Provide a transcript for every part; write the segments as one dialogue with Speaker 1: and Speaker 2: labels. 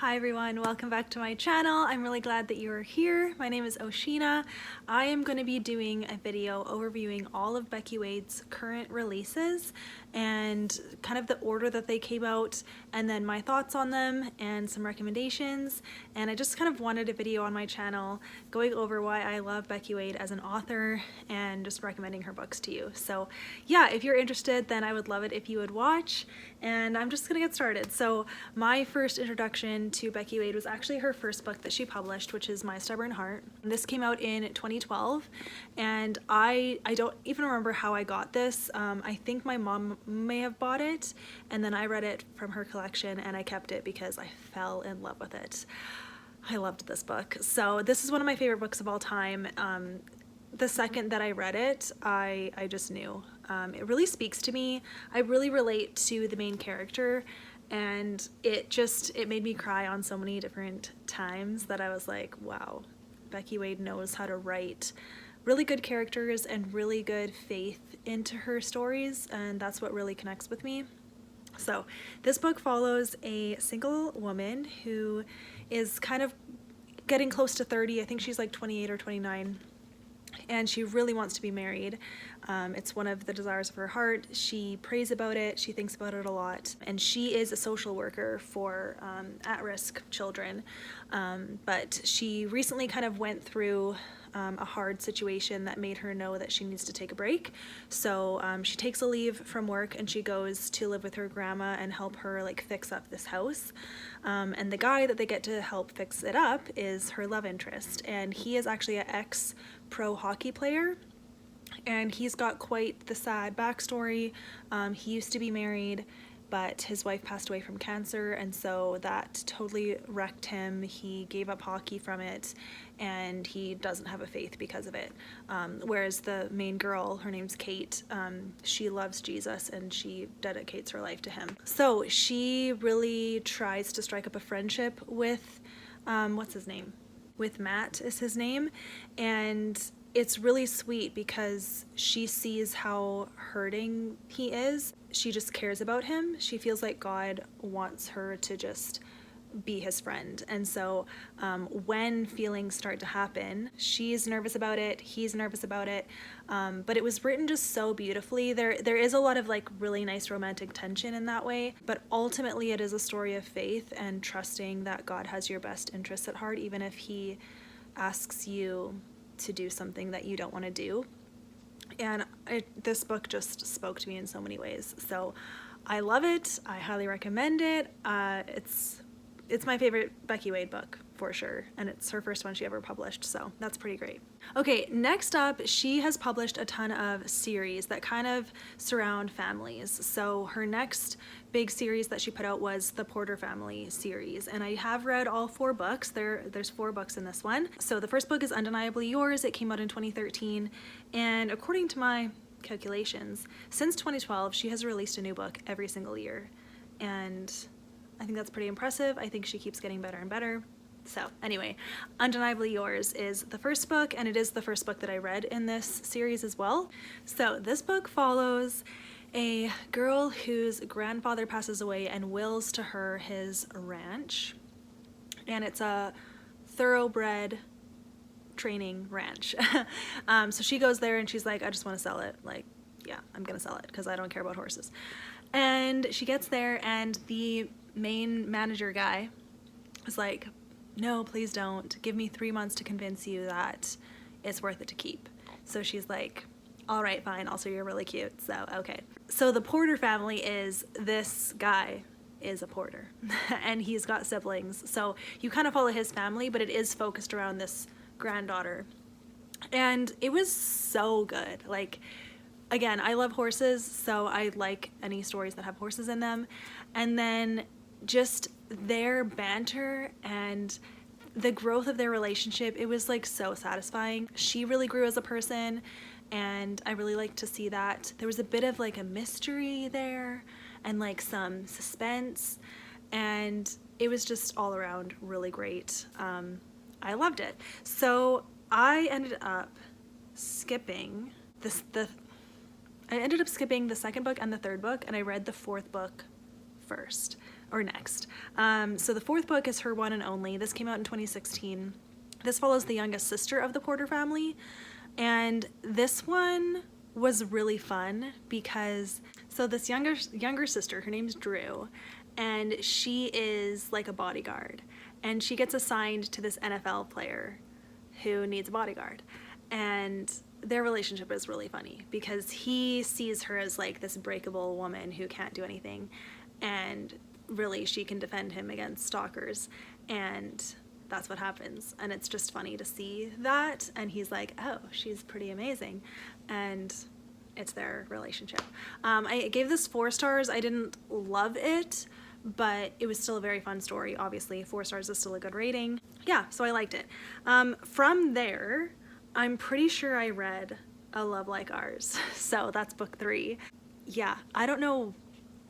Speaker 1: Hi everyone, welcome back to my channel. I'm really glad that you are here. My name is Oceana. I am going to be doing a video overviewing all of Becky Wade's current releases and kind of the order that they came out, and then my thoughts on them and some recommendations. And I just kind of wanted a video on my channel going over why I love Becky Wade as an author and just recommending her books to you. So yeah, if you're interested, then I would love it if you would watch, and I'm just gonna get started. So my first introduction to Becky Wade was actually her first book that she published, which is My Stubborn Heart. This came out in 2012, and I don't even remember how I got this. I think my mom may have bought it, and then I read it from her collection and I kept it because I fell in love with it. I loved this book. So this is one of my favorite books of all time. The second that I read it, I just knew. It really speaks to me. I really relate to the main character, and it made me cry on so many different times that I was like, wow, Becky Wade knows how to write really good characters and really good faith into her stories, and that's what really connects with me. So this book follows a single woman who is kind of getting close to 30. I think she's like 28 or 29. And she really wants to be married. It's one of the desires of her heart. She prays about it, she thinks about it a lot, and she is a social worker for at-risk children. But she recently kind of went through a hard situation that made her know that she needs to take a break. So she takes a leave from work and she goes to live with her grandma and help her like fix up this house. And the guy that they get to help fix it up is her love interest, and he is actually an ex-pro hockey player, and he's got quite the sad backstory. He used to be married, but his wife passed away from cancer, and so that totally wrecked him. He gave up hockey from it, and he doesn't have a faith because of it. Whereas the main girl, her name's Kate, she loves Jesus and she dedicates her life to him. So she really tries to strike up a friendship with, what's his name? With Matt is his name, and it's really sweet because she sees how hurting he is. She just cares about him. She feels like God wants her to just be his friend. And so when feelings start to happen, she's nervous about it, he's nervous about it, but it was written just so beautifully. There is a lot of like really nice romantic tension in that way, but ultimately it is a story of faith and trusting that God has your best interests at heart, even if he asks you to do something that you don't want to do. And this book just spoke to me in so many ways. So I love it. I highly recommend it. It's my favorite Becky Wade book for sure, and it's her first one she ever published, so that's pretty great. Okay, next up, she has published a ton of series that kind of surround families. So her next big series that she put out was the Porter Family series, and I have read all 4 books. There's 4 books in this one. So the first book is Undeniably Yours. It came out in 2013, and according to my calculations, since 2012 she has released a new book every single year, and I think that's pretty impressive. I think she keeps getting better and better. So anyway, Undeniably Yours is the first book, and it is the first book that I read in this series as well. So this book follows a girl whose grandfather passes away and wills to her his ranch, and it's a thoroughbred training ranch. So she goes there and she's like, I just want to sell it. Like, yeah, I'm gonna sell it because I don't care about horses. And she gets there and the main manager guy is like, no, please don't. Give me 3 months to convince you that it's worth it to keep. So she's like, all right, fine. Also, you're really cute, so okay. So the Porter family is, this guy is a porter and he's got siblings. So you kind of follow his family, but it is focused around this granddaughter. And it was so good. Like, again, I love horses, so I like any stories that have horses in them. And then just their banter and the growth of their relationship, it was like so satisfying. She really grew as a person, and I really liked to see that. There was a bit of like a mystery there and like some suspense, and it was just all around really great. I loved it. So I ended up skipping the second book and the third book, and I read the 4th book first. or next. So the fourth book is her one and only. This came out in 2016. This follows the youngest sister of the Porter family, and this one was really fun because, so this younger sister, her name's Drew, and she is like a bodyguard, and she gets assigned to this NFL player who needs a bodyguard, and their relationship is really funny because he sees her as like this breakable woman who can't do anything, and really she can defend him against stalkers, and that's what happens. And it's just funny to see that, and he's like, oh, she's pretty amazing, and it's their relationship. I gave this 4 stars. I didn't love it, but it was still a very fun story. Obviously 4 stars is still a good rating. Yeah, so I liked it. From there, I'm pretty sure I read A Love Like Ours. So that's book 3. Yeah, I don't know.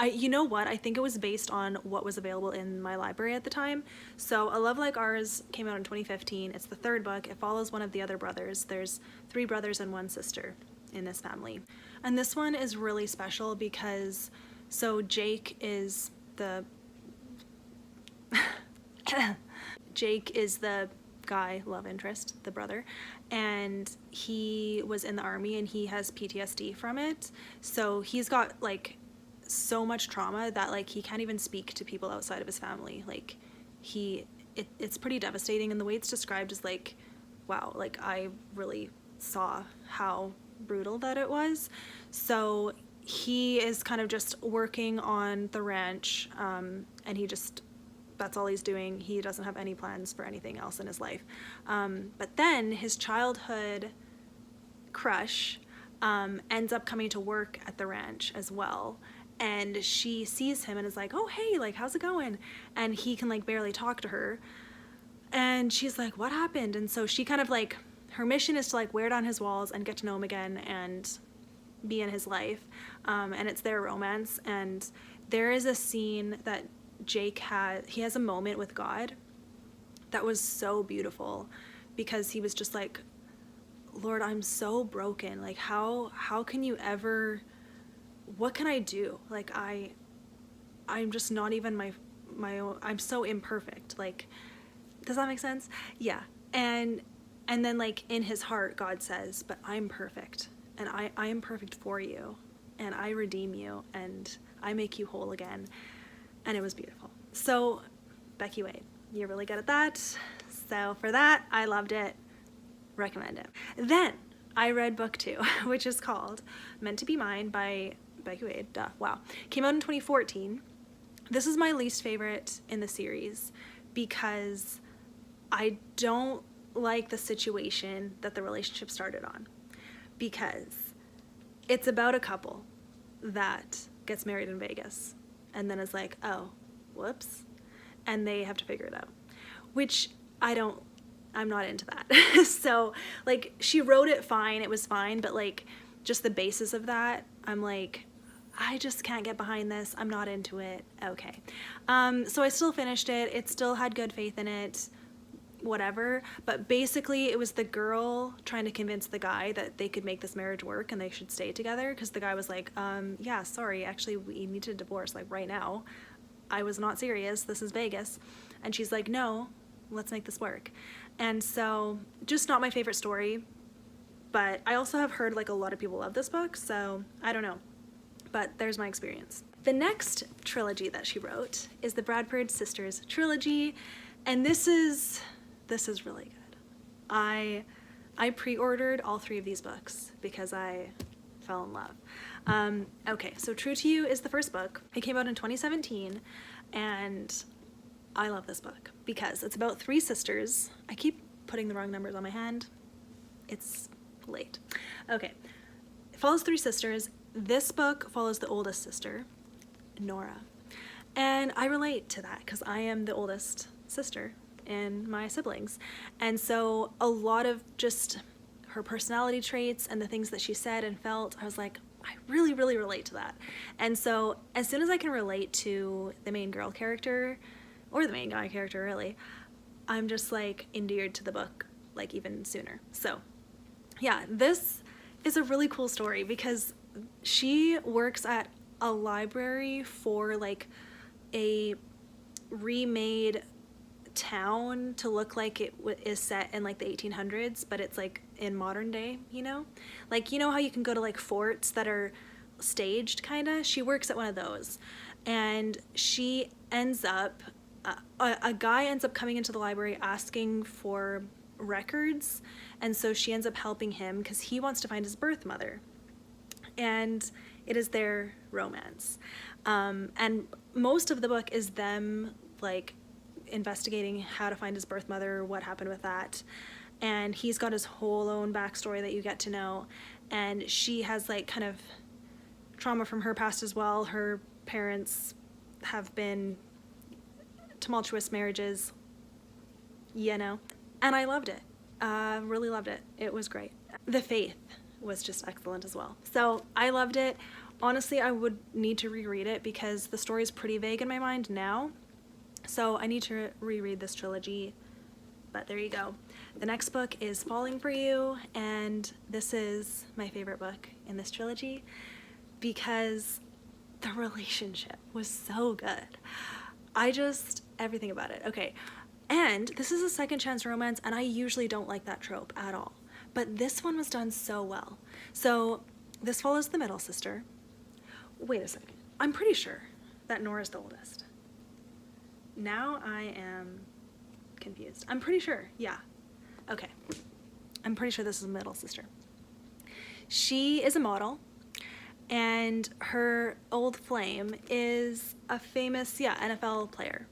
Speaker 1: You know what? I think it was based on what was available in my library at the time. So A Love Like Ours came out in 2015. It's the 3rd book. It follows one of the other brothers. There's 3 brothers and 1 sister in this family. And this one is really special because, so Jake is the guy love interest, the brother, and he was in the army and he has PTSD from it. So he's got like so much trauma that like he can't even speak to people outside of his family. Like it's pretty devastating, and the way it's described is like, wow, like I really saw how brutal that it was. So he is kind of just working on the ranch, and that's all he's doing. He doesn't have any plans for anything else in his life. But then his childhood crush ends up coming to work at the ranch as well. And she sees him and is like, oh, hey, like, how's it going? And he can like barely talk to her. And she's like, what happened? And so she kind of like, her mission is to like wear down his walls and get to know him again and be in his life. And it's their romance. And there is a scene that Jake has a moment with God that was so beautiful, because he was just like, Lord, I'm so broken. Like, how can you ever, what can I do? Like, I'm just not even my own, I'm so imperfect. Like, does that make sense? Yeah. And then like in his heart, God says, but I'm perfect, and I am perfect for you, and I redeem you, and I make you whole again. And it was beautiful. So Becky Wade, you're really good at that. So for that, I loved it. Recommend it. Then I read book 2, which is called Meant to Be Mine by Becky Wade. Duh, wow. Came out in 2014. This is my least favorite in the series because I don't like the situation that the relationship started on, because it's about a couple that gets married in Vegas and then is like, oh, whoops, and they have to figure it out, which I'm not into that. So like, she wrote it fine, it was fine, but like just the basis of that, I'm like, I just can't get behind this, I'm not into it. Okay. So I still finished it. It still had good faith in it, whatever, but basically it was the girl trying to convince the guy that they could make this marriage work and they should stay together, because the guy was like, yeah, sorry, actually we need to divorce like right now. I was not serious, this is Vegas. And she's like, no, let's make this work. And so, just not my favorite story, but I also have heard like a lot of people love this book, so I don't know, but there's my experience. The next trilogy that she wrote is the Bradford Sisters trilogy, and this is really good. I pre-ordered all 3 of these books because I fell in love. Okay, so True to You is the first book. It came out in 2017, and I love this book because it's about 3 sisters. I keep putting the wrong numbers on my hand. It's late. Okay, it follows 3 sisters. This book follows the oldest sister, Nora, and I relate to that because I am the oldest sister in my siblings, and so a lot of just her personality traits and the things that she said and felt, I was like, I really relate to that. And so as soon as I can relate to the main girl character, or the main guy character really, I'm just like endeared to the book like even sooner. So yeah, this is a really cool story because she works at a library for like a remade town to look like it is set in like the 1800s, but it's like in modern day, you know? Like, you know how you can go to like forts that are staged, kind of? She works at one of those, and she ends up, a guy ends up coming into the library asking for records, and so she ends up helping him because he wants to find his birth mother, and it is their romance. And most of the book is them like investigating how to find his birth mother, what happened with that, and he's got his whole own backstory that you get to know, and she has like kind of trauma from her past as well. Her parents have been tumultuous marriages, you know, and I loved it. Really loved it. It was great. The faith was just excellent as well. So I loved it. Honestly, I would need to reread it because the story is pretty vague in my mind now. So I need to reread this trilogy, but there you go. The next book is Falling for You, and this is my favorite book in this trilogy because the relationship was so good. Everything about it. Okay, and this is a second chance romance, and I usually don't like that trope at all, but this one was done so well. So this follows the middle sister. Wait a second. I'm pretty sure that Nora's the oldest. Now I am confused. I'm pretty sure, yeah. Okay. I'm pretty sure this is a middle sister. She is a model, and her old flame is a famous, NFL player.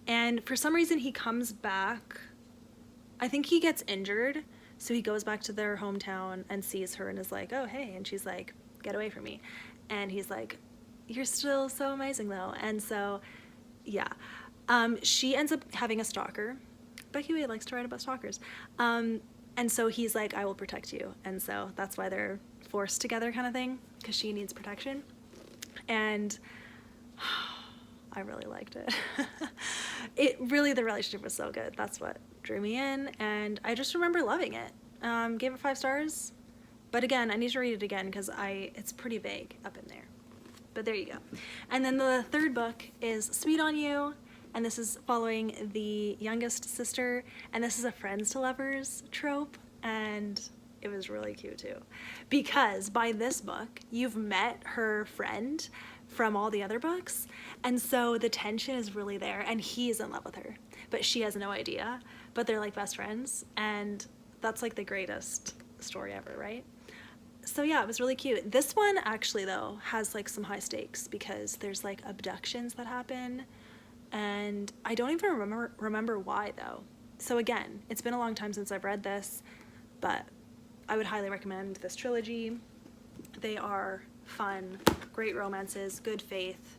Speaker 1: And for some reason he comes back, I think he gets injured, so he goes back to their hometown and sees her and is like, oh, hey, and she's like, get away from me. And he's like, you're still so amazing though. And so, yeah. She ends up having a stalker. Becky Wade likes to write about stalkers. And so he's like, I will protect you. And so that's why they're forced together kind of thing, because she needs protection. And I really liked it. The relationship was so good. That's what drew me in, and I just remember loving it. Gave it 5 stars, but again, I need to read it again because it's pretty vague up in there. But there you go. And then the third book is Sweet on You, and this is following the youngest sister, and this is a friends to lovers trope, and it was really cute too. Because by this book, you've met her friend from all the other books, and so the tension is really there, and he's in love with her, but she has no idea, but they're like best friends, and that's like the greatest story ever, right? So yeah, it was really cute. This one actually though has like some high stakes because there's like abductions that happen, and I don't even remember why though. So again, it's been a long time since I've read this, but I would highly recommend this trilogy. They are fun, great romances, good faith.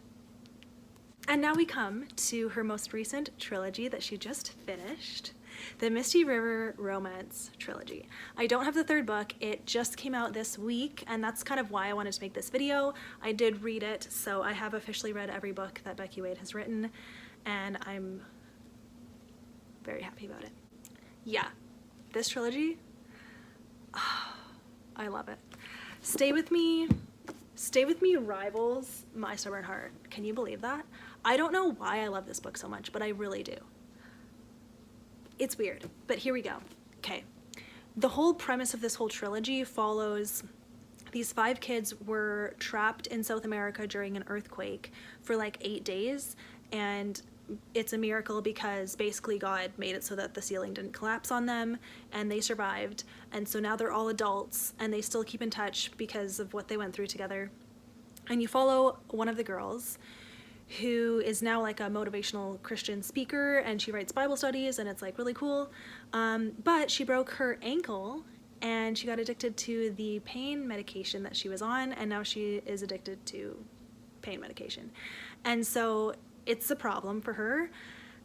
Speaker 1: And now we come to her most recent trilogy that she just finished, the Misty River Romance Trilogy. I don't have the third book, it just came out this week, and that's kind of why I wanted to make this video. I did read it, so I have officially read every book that Becky Wade has written, and I'm very happy about it. Yeah, this trilogy, I love it. Stay With Me rivals My Stubborn Heart. Can you believe that? I don't know why I love this book so much, but I really do. It's weird, but here we go. Okay. The whole premise of this whole trilogy follows these 5 kids were trapped in South America during an earthquake for like 8 days, and it's a miracle because basically God made it so that the ceiling didn't collapse on them, and they survived, and so now they're all adults and they still keep in touch because of what they went through together. And you follow one of the girls who is now like a motivational Christian speaker, and she writes Bible studies, and it's like really cool, but she broke her ankle and she got addicted to the pain medication that she was on, and now she is addicted to pain medication, and so it's a problem for her.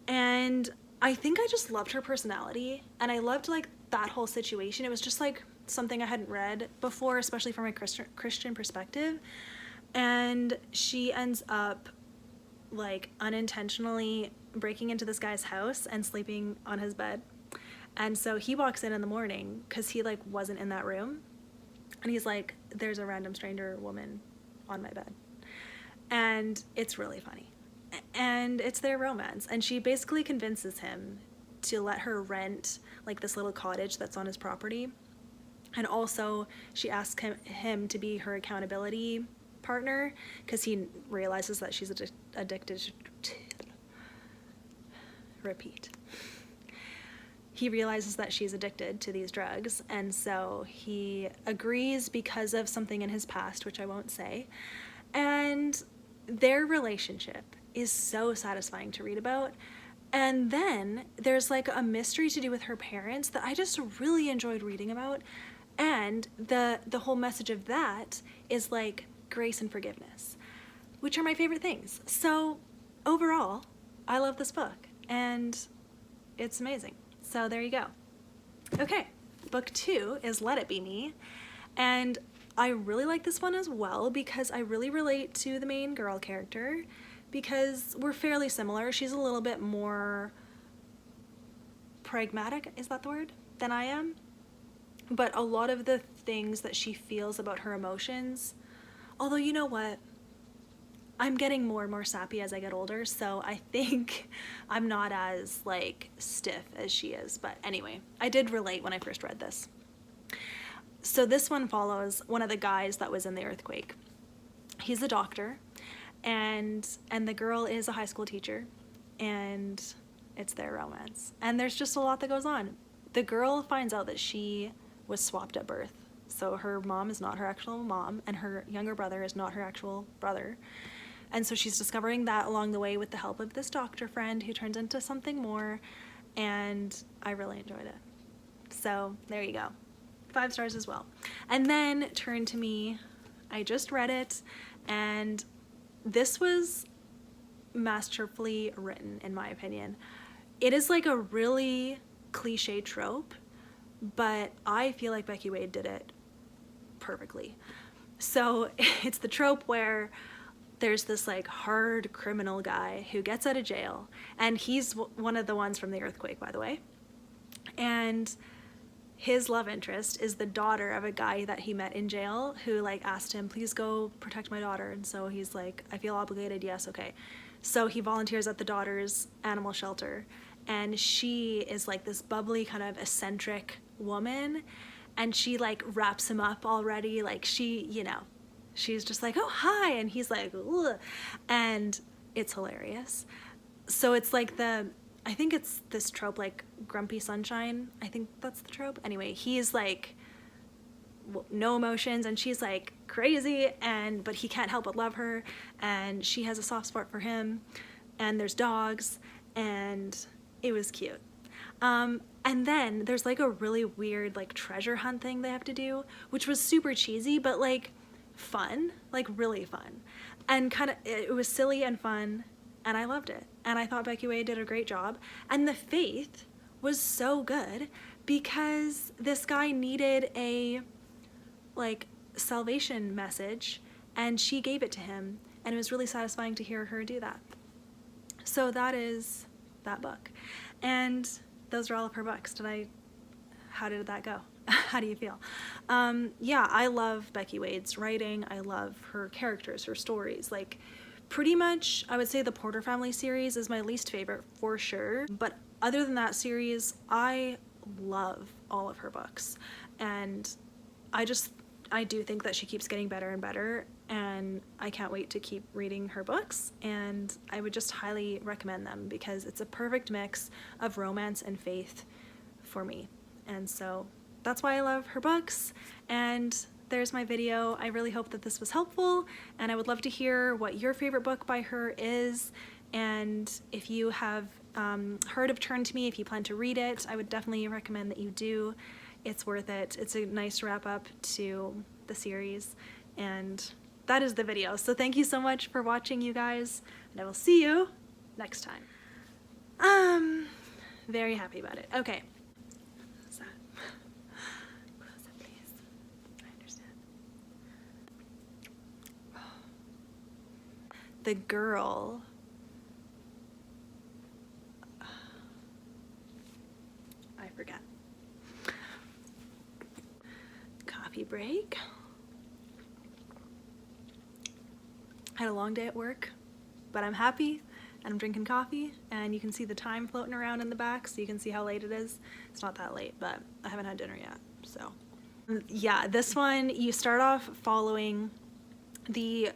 Speaker 1: And I think I just loved her personality, and I loved like that whole situation. It was just like something I hadn't read before, especially from a Christian perspective. And she ends up like unintentionally breaking into this guy's house and sleeping on his bed. And so he walks in the morning because he like wasn't in that room, and he's like, there's a random stranger woman on my bed. And it's really funny. and it's their romance. And she basically convinces him to let her rent like this little cottage that's on his property. And also she asks him to be her accountability partner because he realizes that she's addicted to repeat. He realizes that she's addicted to these drugs, and so he agrees because of something in his past, which I won't say. And their relationship is so satisfying to read about. And then there's like a mystery to do with her parents that I just really enjoyed reading about. And the whole message of that is like grace and forgiveness, which are my favorite things. So overall, I love this book and it's amazing. So there you go. Okay, book 2 is Let It Be Me. And I really like this one as well because I really relate to the main girl character because we're fairly similar. She's a little bit more pragmatic, is that the word, than I am. But a lot of the things that she feels about her emotions, although you know what? I'm getting more and more sappy as I get older, so I think I'm not as like stiff as she is. But anyway, I did relate when I first read this. So this one follows one of the guys that was in the earthquake. He's a doctor, and the girl is a high school teacher, and it's their romance. And there's just a lot that goes on. The girl finds out that she was swapped at birth. So her mom is not her actual mom, and her younger brother is not her actual brother. And so she's discovering that along the way with the help of this doctor friend who turns into something more, and I really enjoyed it. So there you go. 5 stars as well. And then Turn to Me. I just read it, and this was masterfully written, in my opinion. It is like a really cliche trope, but I feel like Becky Wade did it perfectly. So it's the trope where there's this like hard criminal guy who gets out of jail, and he's one of the ones from the earthquake, by the way. And his love interest is the daughter of a guy that he met in jail who like asked him, please go protect my daughter. And so he's like, I feel obligated. Yes. Okay. So he volunteers at the daughter's animal shelter, and she is like this bubbly kind of eccentric woman, and she like wraps him up already. Like she, you know, she's just like, oh, hi. And he's like, ugh. And it's hilarious. So it's like I think it's this trope, like grumpy sunshine. I think that's the trope. Anyway, he's like no emotions, and she's like crazy, but he can't help but love her, and she has a soft spot for him, and there's dogs, and it was cute. And then there's like a really weird like treasure hunt thing they have to do, which was super cheesy, but like fun, like really fun, and kind of, it was silly and fun, and I loved it. And I thought Becky Wade did a great job. And the faith was so good because this guy needed a like salvation message, and she gave it to him, and it was really satisfying to hear her do that. So that is that book. And those are all of her books. How did that go? How do you feel? Yeah, I love Becky Wade's writing. I love her characters, her stories. Like, pretty much, I would say the Porter Family series is my least favorite for sure. But other than that series, I love all of her books. And I do think that she keeps getting better and better. And I can't wait to keep reading her books. And I would just highly recommend them because it's a perfect mix of romance and faith for me. And so that's why I love her books. And there's my video. I really hope that this was helpful, and I would love to hear what your favorite book by her is, and if you have heard of Turn to Me, if you plan to read it, I would definitely recommend that you do. It's worth it. It's a nice wrap up to the series, and that is the video. So thank you so much for watching, you guys, and I will see you next time. Very happy about it. Okay. The girl, I forget. Coffee break. Had a long day at work, but I'm happy and I'm drinking coffee, and you can see the time floating around in the back, so you can see how late it is. It's not that late, but I haven't had dinner yet, so. Yeah, this one, you start off following the